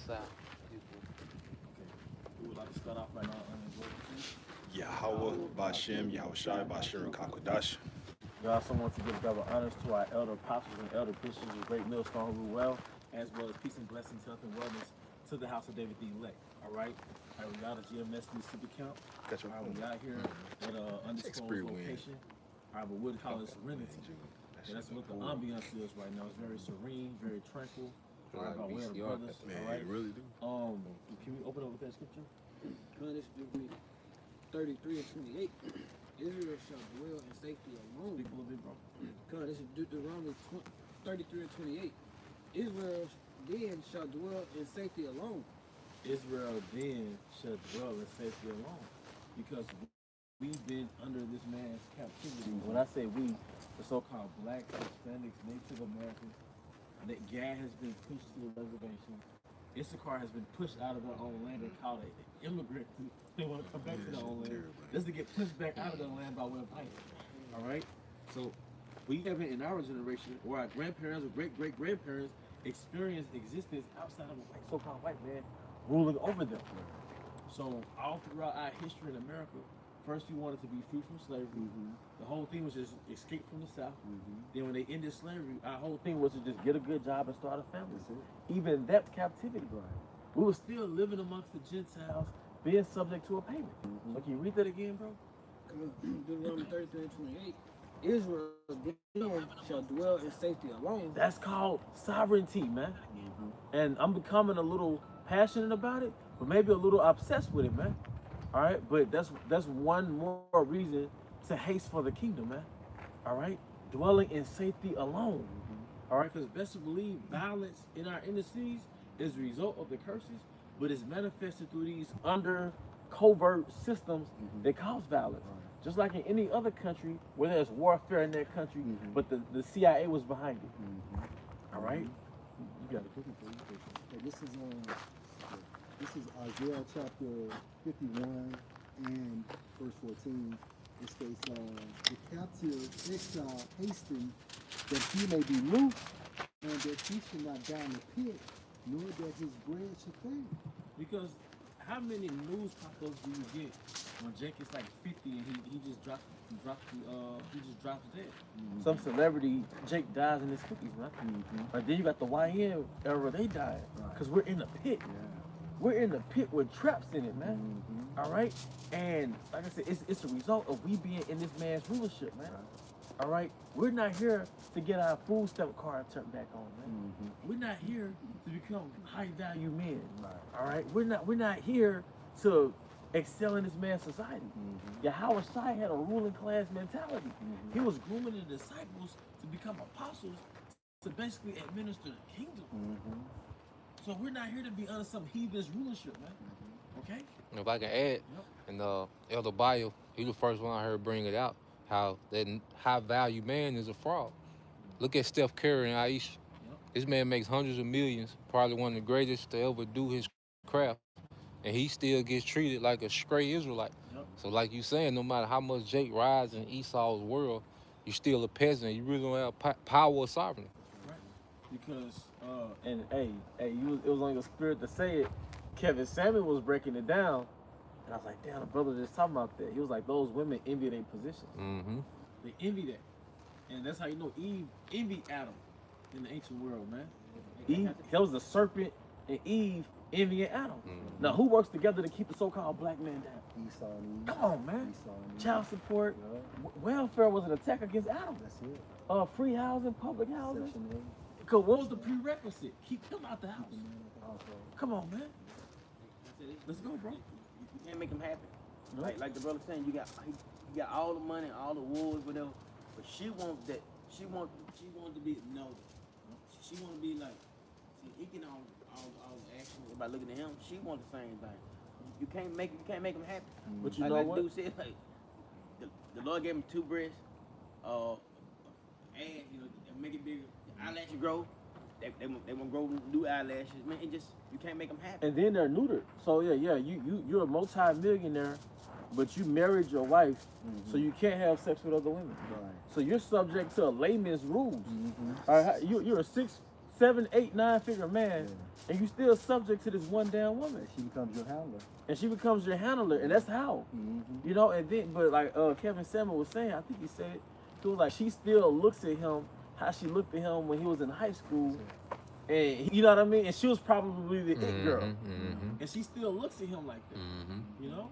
South. We would like to start off right now. Yahweh Bashem, Yahushai Bashem Kakodash. We also want to give double honors to our elder apostles and elder bishops of Great Millstone who rule well, as well as peace and blessings, health and wellness to the house of David the elect. All right? All right, we got a GMSD super count. Gotcha. All right, we out here at undisclosed location. All right, but we'd call it Serenity. Yeah, that's what the ambiance is right now. It's very serene, very tranquil. All right, by way of the brothers. Man, all right? you really do. Can we open up with that scripture? This Deuteronomy 33 and 28. Israel shall dwell in safety alone. Speak a little bit, bro. This is Deuteronomy 33 and 28. Israel then shall dwell in safety alone. Israel then shall dwell in safety alone. Because we've been under this man's captivity. When I say we, the so-called blacks, Hispanics, Native Americans, that Gad has been pushed to the reservation. Issachar has been pushed out of their own land and called an immigrant. They want to come back to their own land. Just to get pushed back out of their land by way of ice. All right? So we haven't in our generation, or our grandparents or great-great-grandparents, experienced existence outside of a so-called white man ruling over them. So all throughout our history in America, first we wanted to be free from slavery. The whole thing was just escape from the South. Then when they ended slavery, our whole thing was to just get a good job and start a family. Even that captivity. We were still living amongst the Gentiles, being subject to a payment. So can you read that again, bro? Deuteronomy 33 and 28. Israel then shall dwell in safety alone. That's called sovereignty, man. And I'm becoming a little passionate about it, but maybe a little obsessed with it, man. All right, but that's one more reason to haste for the kingdom, man. All right, dwelling in safety alone. All right, because best to believe violence in our inner cities is a result of the curses, but it's manifested through these under covert systems that cause violence. Just like in any other country where there's warfare in that country, but the CIA was behind it. All right, you got a cookie for you. This is Isaiah chapter 51 and verse 14. It states, the captive exile hasten that he may be loosed, and that he should not die in the pit, nor that his bread should fail. Because how many news pop-ups do you get when Jake is like 50 and he just drops dead? Some celebrity, Jake dies in his 50s, man. But then you got the YN era, they died. Because we're in the pit. We're in the pit with traps in it, man. All right? And like I said, it's a result of we being in this man's rulership, man. All right? We're not here to get our food stamp card turned back on, man. We're not here to become high-value men. All right? We're not here to excel in this man's society. Yahweh Shai had a ruling class mentality. He was grooming the disciples to become apostles to basically administer the kingdom. So we're not here to be under some heathen's rulership, man. Okay? If I can add, and Elder Bio, he was the first one I heard bring it out, how that high-value man is a fraud. Look at Steph Curry and Aisha. This man makes hundreds of millions, probably one of the greatest to ever do his craft, and he still gets treated like a stray Israelite. So like you saying, no matter how much Jake rides in Esau's world, you're still a peasant. You really don't have power or sovereignty. Right. Because, and hey, it was on your spirit to say it. Kevin Samuel was breaking it down, and I was like, damn, the brother just talking about that. He was like, those women envy their positions. They envy that. And that's how you know Eve envied Adam in the ancient world, man. Eve, that was the serpent, and Eve envying Adam. Now, who works together to keep the so-called black man down? Esau and Eve. Come on, man. Esau and Eve. Child support, welfare was an attack against Adam. That's it. Free housing, public housing. Section 8. Because what was the prerequisite? Keep him out the house. Come on, man. Let's go, bro. You can't make them happy. Like the brother saying, you got all the money, all the wars, whatever. But she wants that. She want to be She want to be like. See, he can all the action. By looking at him, she wants the same thing. You can't make him happy. But you like, know like what? the dude said, like the Lord gave him 2 breasts, and make it bigger. Eyelashes grow. They want to grow new eyelashes. Man, you can't make them happy. And then they're neutered. So you're a multi-millionaire, but you married your wife, so you can't have sex with other women. So you're subject to a layman's rules. All right, you're a 6 7, 8, 9-figure man, and you still subject to this one damn woman. And she becomes your handler. And she becomes your handler, and that's how. Mm-hmm. You know, and then, but like Kevin Samuel was saying, I think he said, he was like, she still looks at him how she looked at him when he was in high school. And you know what I mean? And she was probably the it girl. And she still looks at him like that. You know?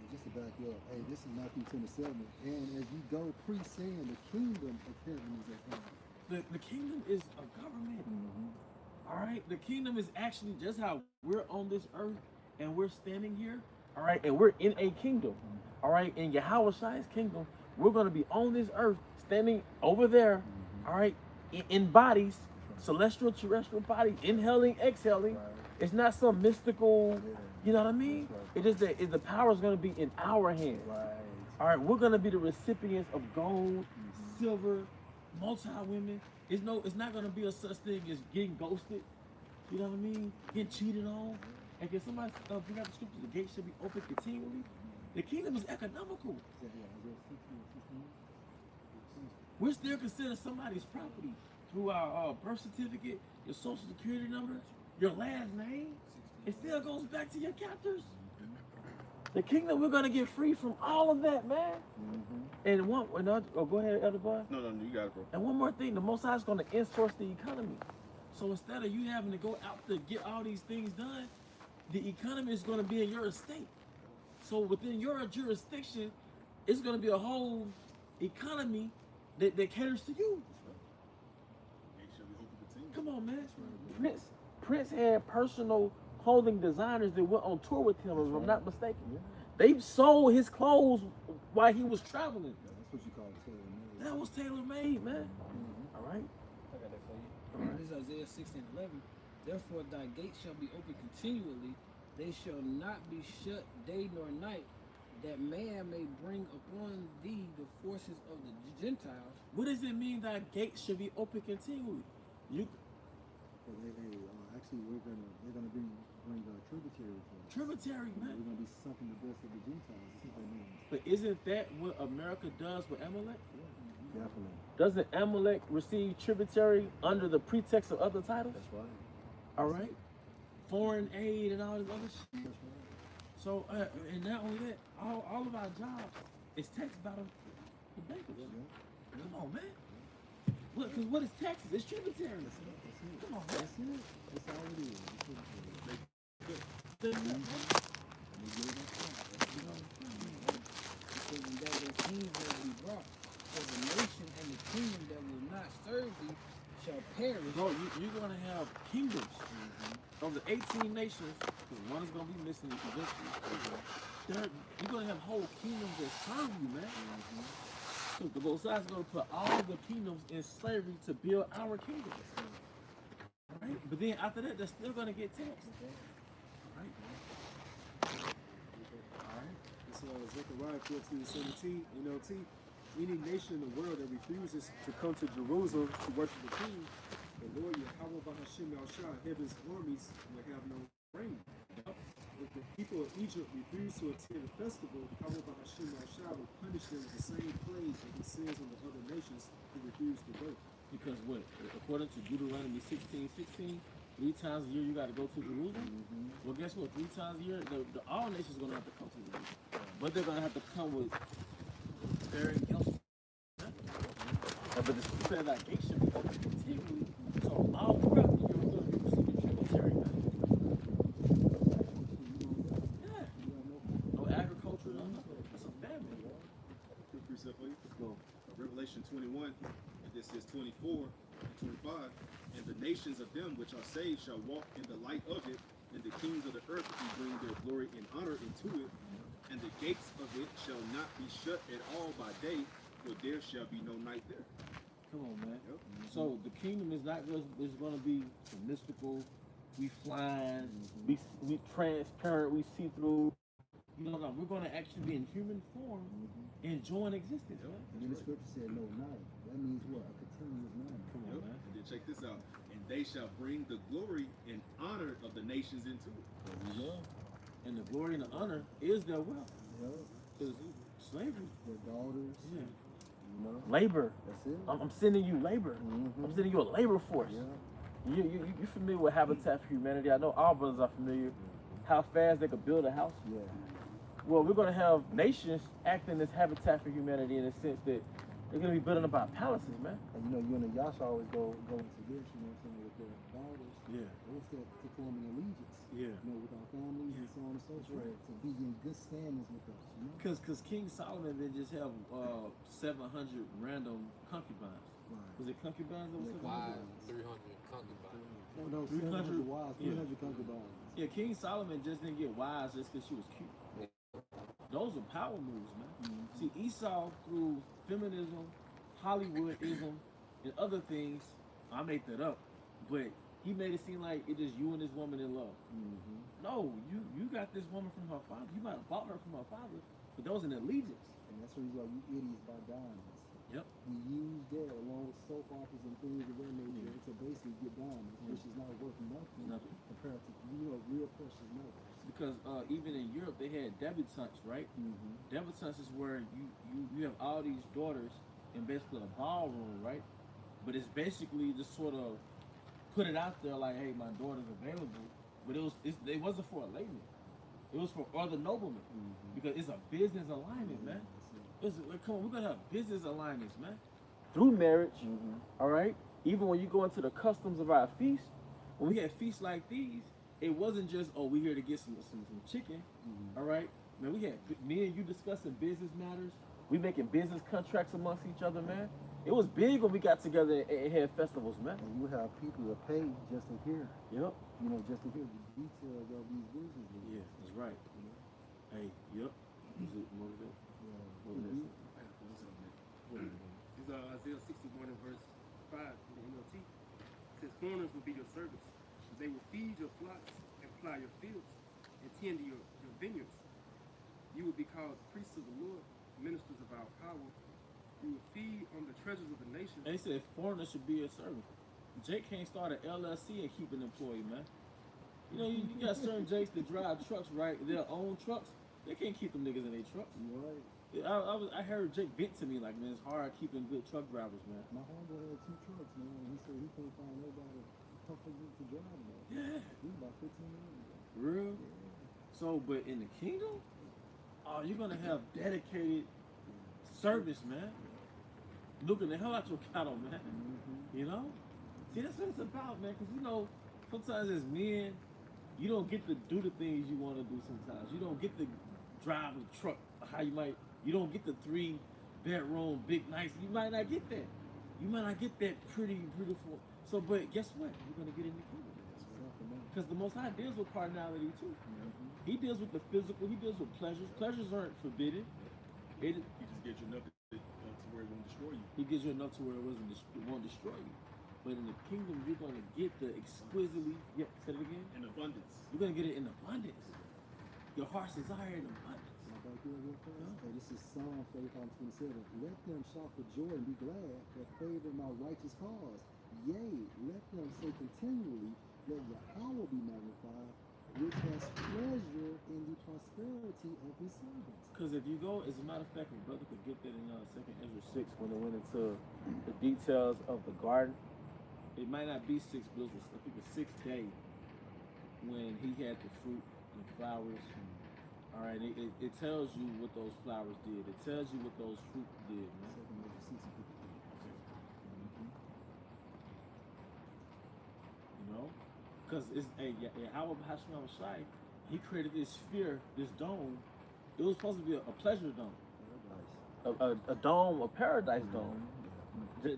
And just to back you up, hey, this is Matthew 27. And as you go pre-sin, the kingdom of heaven is at hand. The kingdom is a government. All right? The kingdom is actually just how we're on this earth and we're standing here. All right? And we're in a kingdom. All right? In Yahweh Shai's kingdom, we're going to be on this earth, standing over there. All right? In bodies. Celestial, terrestrial body, inhaling, exhaling. It's not some mystical, you know what I mean? It is that the power is going to be in our hands. All right, we're going to be the recipients of gold, silver, multi-women. It's not going to be a such thing as getting ghosted. You know what I mean? Getting cheated on. And can somebody bring out the scriptures? The gate should be open continually. The kingdom is economical. We're still considered somebody's property. Through our birth certificate, your social security number, your last name, it still goes back to your captors. The kingdom, we're gonna get free from all of that, man. And go ahead, Elder Boy. No, you got it, bro. And one more thing, the Most High is gonna insource the economy. So instead of you having to go out to get all these things done, the economy is gonna be in your estate. So within your jurisdiction, it's gonna be a whole economy that caters to you. Come on, man. Prince had personal clothing designers that went on tour with him, if I'm not mistaken. They sold his clothes while he was traveling. That's what you call tailor-made. That was tailor-made, man. All right. I got that for you. This is Isaiah 16:11. Therefore thy gates shall be open continually, they shall not be shut day nor night, that man may bring upon thee the forces of the Gentiles. What does it mean that gates should be open continually? Actually, they're gonna bring tributaries. Tributary, man. We're gonna be sucking the breast of the Gentiles. That's what that means. But isn't that what America does with Amalek? Definitely. Doesn't Amalek receive tributary under the pretext of other titles? That's right. All right. Foreign aid and all this other shit. That's right. So, and not only that, all of our jobs is taxed by the bankers. Come on, man. Look, because what is taxes? It's tributary. That's it. Come on, man. That's it. That's all it is. That's it. And that the kings will be brought, for the nation and the kingdom that will not serve thee shall perish. Bro, you're going to have kingdoms. Of the 18 nations, because one is going to be missing eventually. You're going to have whole kingdoms that serve you, man. So the both sides are going to put all the kingdoms in slavery to build our kingdoms. Right? But then after that, they're still going to get taxed. Right? It's Zechariah 14:17, NLT. Any nation in the world that refuses to come to Jerusalem to worship the King, the Lord Yahweh Bahashim Yahshua, heaven's armies will have no rain. If the people of Egypt refuse to attend the festival, Yahweh Bahashim Yahshua will punish them with the same plague that he sends on the other nations who refuse to go. Because what? According to Deuteronomy 16:16, 3 times a year you got to go to Jerusalem. Well, guess what? 3 times a year, all nations are going to have to come to Jerusalem. But they're going to have to come with very else. But the scripture says that gate should be open continually. So all throughout the year, we're going to be receiving tributary money. Yeah. No agriculture, no nothing. It's a family. Quick precept for you. Let's go. Revelation 21, and this is 24 and 25. And the nations of them which are saved shall walk in the light of it, and the kings of the earth will bring their glory and honor into it. And the gates of it shall not be shut at all by day, for there shall be no night there. Come on, man. So the kingdom is not just going to be mystical. We flying, we transparent, we see through. No, we're going to actually be in human form, enjoying existence. Man. And then the scripture said no night. That means what? A continuous night. Come on, man. And then check this out. And they shall bring the glory and honor of the nations into it. And the glory and the honor is their wealth. Because slavery. Their daughters. Yeah. You know, Labor. that's it. I'm sending you labor. I'm sending you a labor force. Yeah. You familiar with Habitat for Humanity? I know all brothers are familiar. How fast they could build a house. Yeah. Well, we're gonna have nations acting as Habitat for Humanity in the sense that they're gonna be building up our palaces, man. And you know, you and the Yasha always go into this, you know what I'm saying, with their daughters. Yeah. What's that to form an allegiance? Yeah. You know, with our families and so on and so forth. To be in good standings with us, you know? Cause King Solomon didn't just have 700 random concubines. Right. Was it concubines or Yeah, something? Wives, 300 concubines. No, 300 700 wives, 300 concubines. Yeah, King Solomon just didn't get wives just because she was cute. Those are power moves, man. See, Esau, through feminism, Hollywoodism, and other things, I made that up, but he made it seem like it just you and this woman in love. No, you got this woman from her father. You might have bought her from her father, but that was an allegiance. And that's the reason why you idiots buy diamonds. Yep. You use that along with soap operas and things of that nature to basically get diamonds, which is not worth nothing compared to real precious metals. Because even in Europe, they had debutantes, right? Debutantes is where you have all these daughters in basically a ballroom, right? But it's basically just sort of put it out there like, hey, my daughter's available. But it wasn't for a lady. It was for other noblemen because it's a business alignment, man. Come on, we're gonna have business alignments, man. Through marriage, all right. Even when you go into the customs of our feast, when we had feasts like these, it wasn't just we here to get some chicken, all right. Man, we had me and you discussing business matters. We making business contracts amongst each other, man. It was big when we got together and had festivals, man. And you have people that pay just to hear. Yep. You know, just to hear the details of these businesses. Yeah, that's right. Hey, yep. Is it motivated? These are Isaiah 61 and verse 5 in the NLT. It says, foreigners will be your servants. They will feed your flocks and plow your fields and tend to your vineyards. You will be called priests of the Lord, ministers of our power. You will feed on the treasures of the nations. They said foreigners should be your servant. Jake can't start an LLC and keep an employee, man. You know, you got certain Jakes that drive trucks, right? Their own trucks. They can't keep them niggas in their trucks. Right. I heard Jake vent to me like, man, it's hard keeping good truck drivers, man. My homeboy had 2 trucks, man, and he said he couldn't find nobody comfortable to drive them. Yeah. He was about 15 years ago. Real? So, but in the kingdom, you're gonna have dedicated service, man. Looking the hell out your cattle, man. You know? See, that's what it's about, man. Because, you know, sometimes as men, you don't get to do the things you want to do sometimes. You don't get to drive a truck you don't get the 3-bedroom, big, nice. You might not get that. You might not get that pretty, beautiful. So, but guess what? You're going to get in the kingdom. Because the Most High deals with carnality, too. He deals with the physical. He deals with pleasures. Pleasures aren't forbidden. He just gives you enough to where it won't destroy you. He gives you enough to where it won't destroy you. But in the kingdom, you're going to get the exquisitely, say it again? In abundance. You're going to get it in abundance. Your heart's desire in abundance. Hey, this is Psalm 35:27. Let them shout for joy and be glad that favor my righteous cause. Yea, let them say continually, let Yahweh be magnified, which has pleasure in the prosperity of his servants. Because if you go, as a matter of fact, my brother could get that in 2 Ezra 6 when they went into the details of the garden. It might not be 6, but it was, I think, the 6th day when he had the fruit and flowers. All right, it tells you what those flowers did. It tells you what those fruit did, man. You know? Because it's, Hashem Shai, he created this sphere, this dome. It was supposed to be a pleasure dome. A dome, a paradise dome.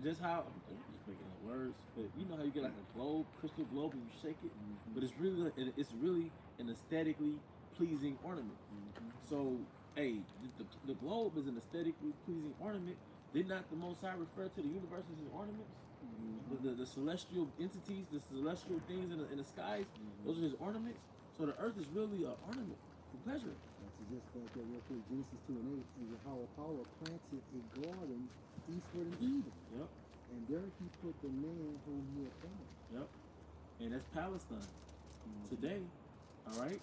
Just how, I'm just making up words, but you know how you get like a globe, crystal globe, and you shake it? But it's really an aesthetically pleasing ornament. So, hey, the globe is an aesthetically pleasing ornament. Did not the Most High refer to the universe as his ornaments? The celestial entities, the celestial things in the skies, those are his ornaments. So the earth is really an ornament for pleasure. To just back that real quick, Genesis 2:8, and Yahweh planted a garden eastward in Eden. Yep. And there he put the man whom he had found. Yep. And that's Palestine. Today, all right?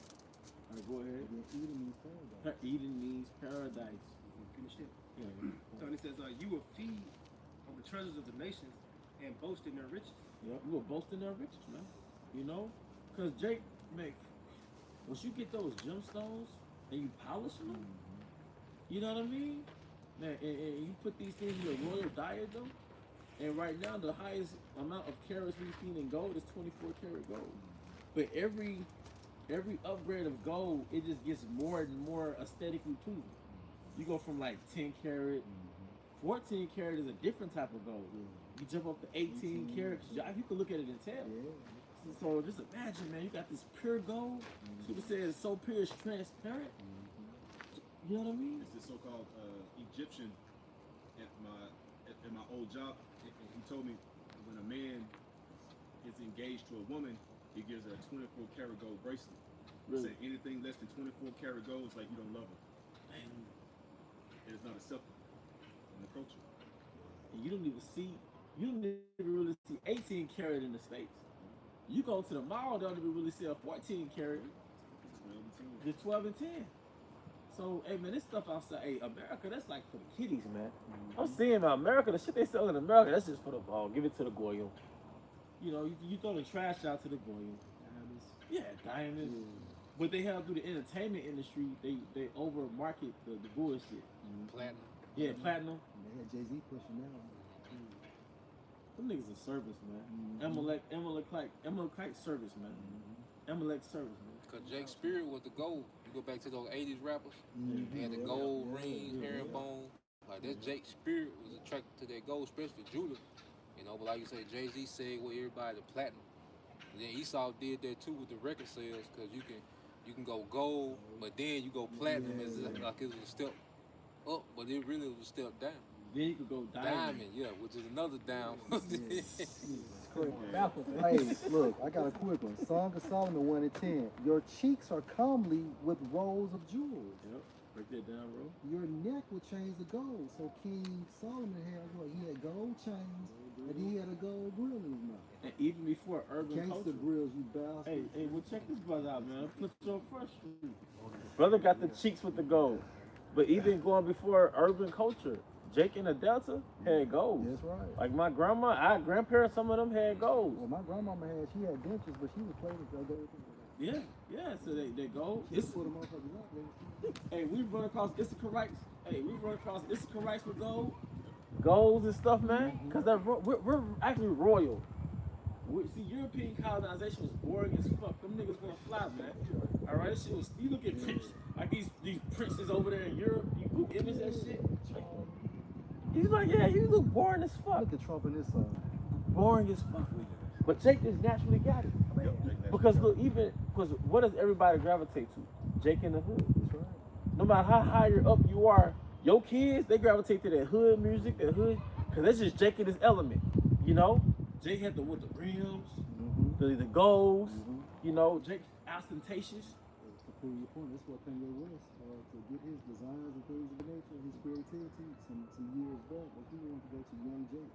All right, go ahead. And then Eden means paradise. Eden means paradise. Finish it. Yeah. So it says, you will feed on the treasures of the nations and boast in their riches. Yeah, you will boast in their riches, man. You know, because Jake, man, once you get those gemstones and you polish them, you know what I mean? Man, and you put these things in your royal diadem, and right now the highest amount of carats we've seen in gold is 24 karat gold. But every upgrade of gold, it just gets more and more aesthetically pleasing. You go from like 10 karat, 14 karat is a different type of gold. You jump up to 18 karat, you can look at it and tell. So just imagine, man, you got this pure gold. People say it's so pure, it's transparent. You know what I mean? It's this so-called Egyptian at my old job. And he told me when a man is engaged to a woman, he gives her a 24 karat gold bracelet. Really? Say anything less than 24 karat gold is like you don't love her. It's not acceptable in the culture. And you don't even really see 18 karat in the States. You go to the mall, they don't even really see a 14 karat. The 12 and 10. So, hey man, this stuff outside, hey, America, that's like for the kiddies, man. I'm seeing America, the shit they sell in America, that's just for the ball. Give it to the Goyim. You know, you throw the trash out to the Goyim. Diamonds. What they have through the entertainment industry, they over market the bullshit. Platinum. Yeah, platinum. They had Jay-Z pushing that one. Them niggas are service, man. Amalek service, man. Amalek service, man. Cause Jake's spirit was the gold. You go back to those 80s rappers, they had the gold rings, herringbone. Like that Jake's spirit was attracted to that gold, especially Judah. You know, but like you say, Jay-Z said with everybody the platinum. And then Esau did that too with the record sales, cause you can go gold, but then you go platinum as like it was a step up, but it really was a step down. Then you could go diamond. Yeah, which is another down. Hey, look, I got a quick one. Song of Solomon 1 and 10. Your cheeks are comely with rows of jewels. Yep, break that down, bro. Your neck will change the gold. So King Solomon had what? He had gold chains, and then he had a gold grill in his mouth. And even before urban Gangsta culture. grills, you bastard. Hey, well check this brother out, man. Put your first street. Brother got the cheeks with the gold. But even going before urban culture, Jake in the Delta had gold. That's right. Like my grandparents, some of them had gold. Well, my grandmama she had dentures, but she was playing with gold. Yeah, so they gold. She put them motherfuckers up, man. Hey, we run across Issacharites. With gold. Golds and stuff, man. Because we're actually royal. See, European colonization was boring as fuck. Them niggas gonna fly, man. Alright, that shit was, you look at princes, like these princes over there in Europe, you Google image that shit. He's like, yeah, you look boring as fuck. Look at Trump in this song. Boring as fuck. But Jake just naturally got it. Because look, because what does everybody gravitate to? Jake in the hood. That's right. No matter how higher up you are, your kids, they gravitate to that hood music, that hood, because that's just Jake in his element, you know? Jake had with the rims, the golds, you know, Jake ostentatious. To prove your point, that's what Kanye West, to get his designs and things of the nature, his creativity, some years back, like he wanted to go to young Jake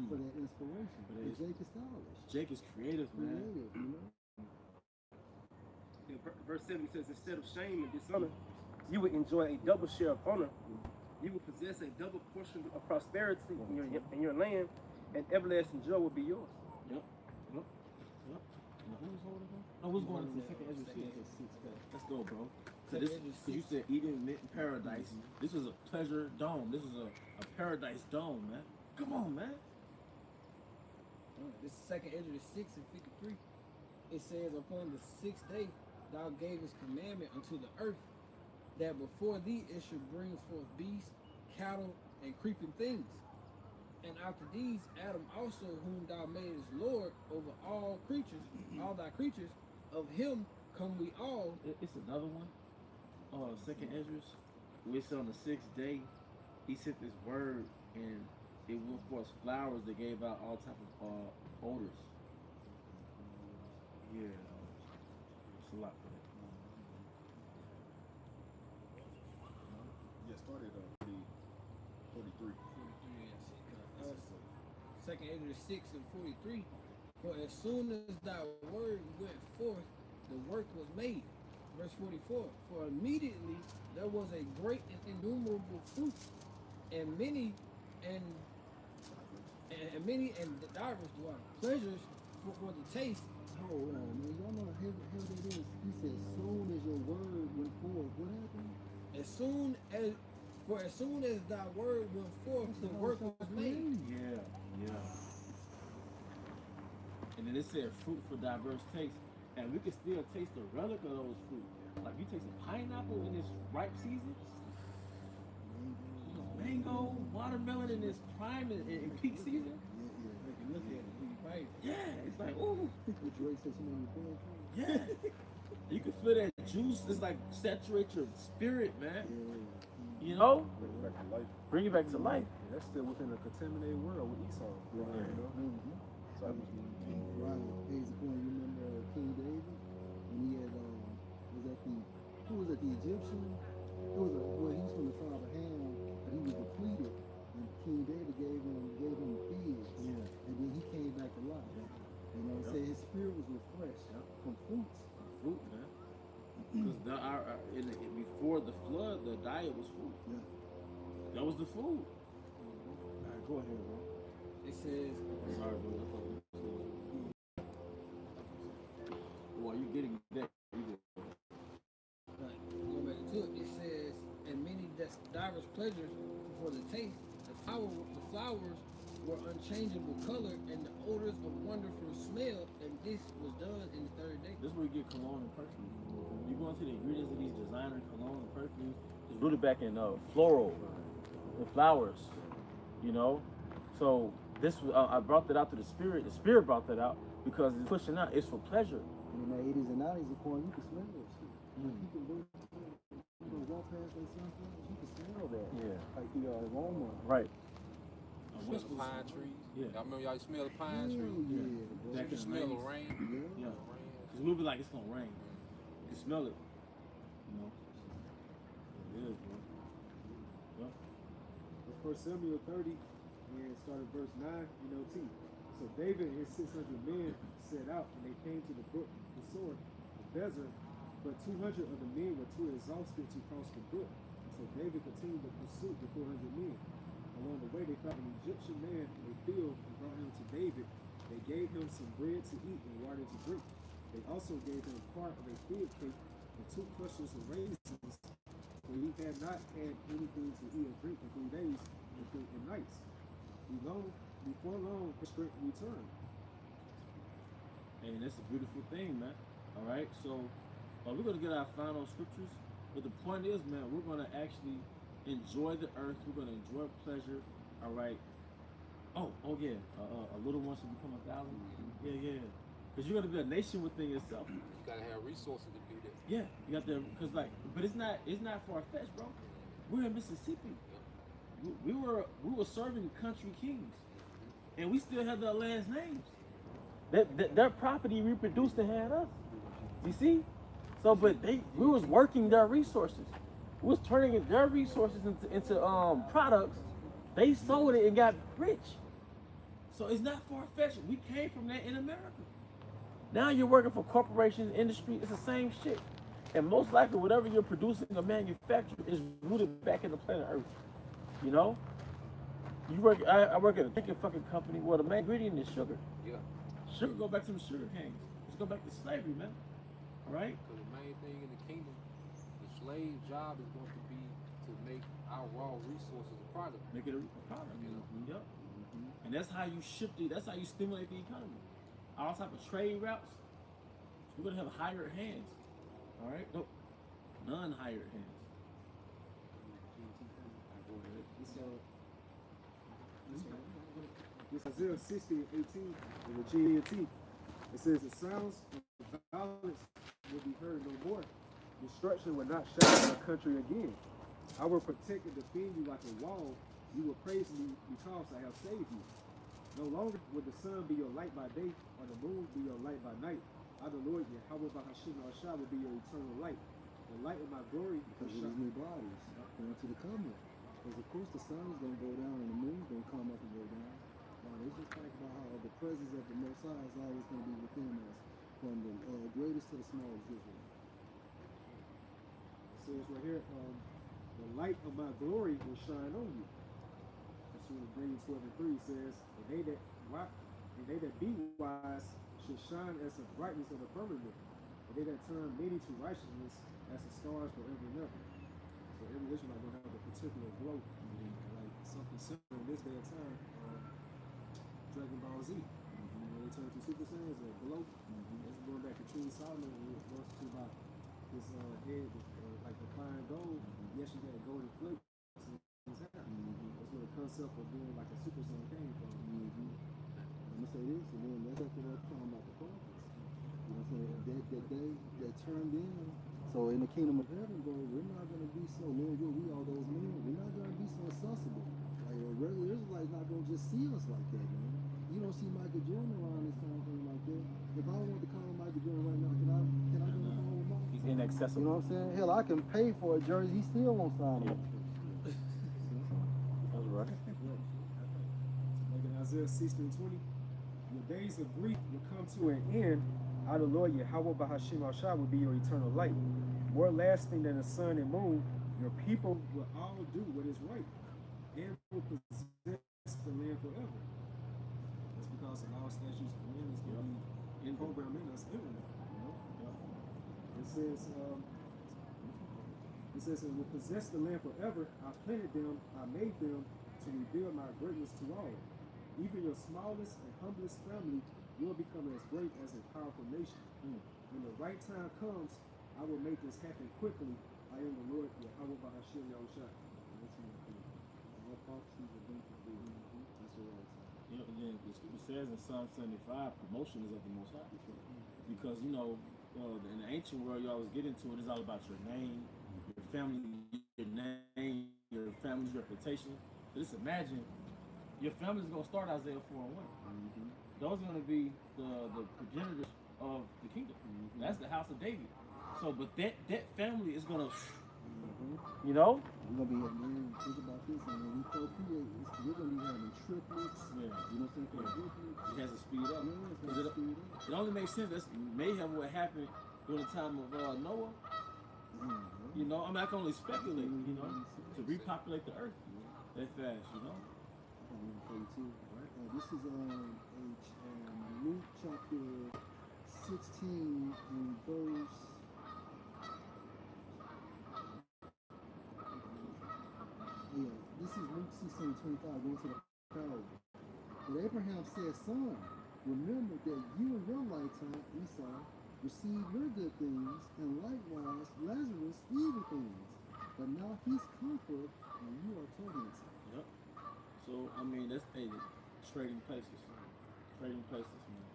for that inspiration. But Jake is stylish. Jake is creative, man. Creative, you know? Verse 7 says, instead of shame and dishonor, you will enjoy a double share of honor. You will possess a double portion of prosperity in your land, and everlasting joy will be yours. Yep. Who's holding him? No, who's going to the second Ezra 6? Let's go, bro. So this, cause you said Eden, mint, and paradise. This was a pleasure dome. This is a paradise dome, man. Come on, man. This is second Ezra 6 and 53. It says, upon the 6th day, thou gavest commandment unto the earth, that before thee it should bring forth beasts, cattle, and creeping things. And after these, Adam also, whom thou madest Lord over all creatures, all thy creatures, of him come we all. It's another one. Second Ezra, we said on the 6th day, he sent this word, and it went forth flowers that gave out all type of odors. Yeah, it's a lot for that. Yeah, started 43. Second Ezra 6 and 43. For as soon as thy word went forth, the work was made. Verse 44. For immediately there was a great and innumerable fruit, and many and many and divers pleasures for the taste. Hold on, man. Y'all know how that is. He said, soon as your word went forth, what happened? As soon as thy word went forth, the work was made. Yeah. And then it said fruit for diverse tastes. And we can still taste the relic of those fruit. Like you taste a pineapple in its ripe season, mango, watermelon in its prime in peak season. You can look at it, you bite it. Yeah, it's like, ooh. The Drake said you know your bad. Yeah. You can feel that juice. It's like saturate your spirit, man. You know? Bring it back to life. Bring it back to life. And that's still within a contaminated world with Esau. Right. You know? So I was Right. Here's the point. You remember King David when he had who was that? The Egyptian. It was he was from the tribe of Ham, but he was depleted, and King David gave him figs. Yeah. And then he came back to life. You know, said his spirit was refreshed from fruits. Fruit, man. Because before the flood, the diet was fruit. Yeah. That was the food. All right, go ahead, bro. It says, Sorry, bro. Well, you getting that? like, go back to it. It says, and many divers pleasures for the taste. The flowers were unchangeable color, and the odors of wonderful smell. And this was done in the third day. This is where you get cologne and perfume. You go into the ingredients of these designer cologne and perfumes. It's rooted back in floral and flowers. You know, so this I brought that out to the spirit. The spirit brought that out because it's pushing out. It's for pleasure. And in the 80s and 90s, of course, you can smell that shit. You can walk past that sunflowers, you can smell that. Yeah. Like the aroma. Right. Smell the pine trees. Yeah. Y'all remember y'all smell the pine Hell trees? yeah, bro. Back You in the smell the 90s. rain. Yeah. Yeah. Rain. Because we'll be like, it's gonna rain. You can smell it. You know. It is, bro. Yep. It's 1 Samuel 30, and started verse 9, T. So David and his 600 men set out, and they came to the brook, the sword, the Bezer, but 200 of the men were too exhausted to cross the brook. So David continued the pursuit with 400 men. Along the way, they found an Egyptian man in a field and brought him to David. They gave him some bread to eat and water to drink. They also gave him part of a fig cake and 2 clusters of raisins, for he had not had anything to eat or drink for 3 days and nights. Before long, his strength returned. And that's a beautiful thing, man. All right, so we're gonna get our final scriptures, but the point is, man, we're gonna actually enjoy the earth. We're gonna enjoy pleasure. All right. Oh yeah. A little one should become 1,000. Yeah. Because you're gonna be a nation within yourself. You gotta have resources to do that. Yeah, you got the but it's not far fetched, bro. We're in Mississippi. We were serving country kings, and we still have their last names. Their property reproduced and had us. You see? So, but we was working their resources. We was turning their resources into products. They sold it and got rich. So it's not far fetched. We came from that in America. Now you're working for corporations, industry. It's the same shit. And most likely, whatever you're producing or manufacturing is rooted back in the planet Earth. You know? I work at a chicken fucking company where the main ingredient is sugar. Yeah. Sugar go back to the sugar canes. Let's go back to slavery, man. All right? Because the main thing in the kingdom, the slave job is going to be to make our raw resources a product. Make it a product. You know? Yep. And that's how you that's how you stimulate the economy. All type of trade routes. We're gonna have hired hands. All right? Nope. Non-hired hands. This Isaiah 60 and 18 in the GMT. It says, the sounds of violence will be heard no more. Destruction will not shatter the country again. I will protect and defend you like a wall. You will praise me because I have saved you. No longer will the sun be your light by day, or the moon be your light by night. I, the Lord, Yahweh Bahashim Ashah, will be your eternal light. The light of my glory Because of these new bodies going to the coming. Because of course the sun's going to go down and the moon's going to come up and go down. It's just talking about how the presence of the Most High is always going to be within us, from the greatest to the smallest Israel. It says right here, the light of my glory will shine on you. Green 12:3 says, and they that be wise should shine as the brightness of the firmament, and they that turn many to righteousness as the stars forever and ever. So every Israelite gonna have a particular glow, like something similar in this day of time. Dragon Ball Z. When they turn to Super Saiyans, they glow. That's going back to King Solomon when he was to about his head was like the fine gold. Yes, you had golden flakes in his hair. That's where the concept of being like a super son came from. I'm gonna say this, and then that's after that talking about the prophets. You know what I'm saying? That they that turned in. So in the kingdom of heaven, bro, we're not gonna be so man, we all those men, we're not gonna be so accessible. Like a regular Israelite's not gonna just see us like that, man. You don't see Michael Jordan around this kind of thing like that. If I want to call Michael Jordan right now, can I go on the phone with Mike? He's inaccessible. You know what I'm saying? Hell, I can pay for a jersey, he still won't sign it. That's right. Like in Isaiah 16:20, your days of grief will come to an end. I, the Lord Yahweh Bahashim Shah, will be your eternal light. More lasting than the sun and moon, your people will all do what is right and will possess the land forever. That's because the law, statutes, and commandments will be programmed in us inwardly. It says, and will possess the land forever. I planted them, I made them to reveal my greatness to all. Even your smallest and humblest family will become as great as a powerful nation. When the right time comes, I will make this happen quickly. I am the Lord, Yahweh Bahashim Yahushua. All prophecies are being fulfilled. That's the right time. You know, again, the scripture says in Psalm 75, promotion is of the Most High. Because, you know, in the ancient world, you always get into it, it's all about your name, your family, your family's reputation. So just imagine, your family's going to start Isaiah 4:1. Those are going to be the progenitors of the kingdom. That's the house of David. So, but that family is going to, you know? We're gonna be, man, think about this, and when we procreate, we're gonna be having triplets. Yeah. You know what I'm saying? It has to speed up. Yeah, it's gonna speed up. It only makes sense. That's mayhem what happened during the time of Noah. You know, I mean, I can only speculate, you know, to repopulate the earth that fast, you know? This is Luke chapter 16 and verse. Yeah, this is Luke 16:25, going to the parable. But Abraham said, Son, remember that you in your lifetime, Esau, received your good things, and likewise Lazarus evil things. But now he's comfort, and you are tormented. Yep. So, I mean, that's trading places. Trading places, man.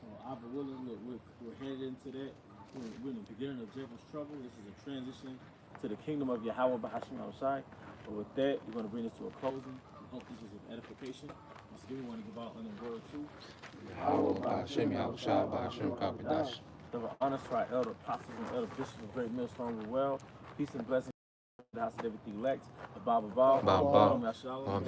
So, Abba willing, look, we're headed into that. We're in the beginning of Jacob's trouble. This is a transition to the kingdom of Yahweh Bahashim Yahushai. But with that, we're going to bring this to a closing. We hope this was of edification. Once again, we want to give out another word too. Yahweh Bahashim Yahushai Bahashim Kapadash. Give honor to our elder apostles and elder bishops of Great Millstone with well. Peace and blessings to the house of everything elect. The Bible. Shalom.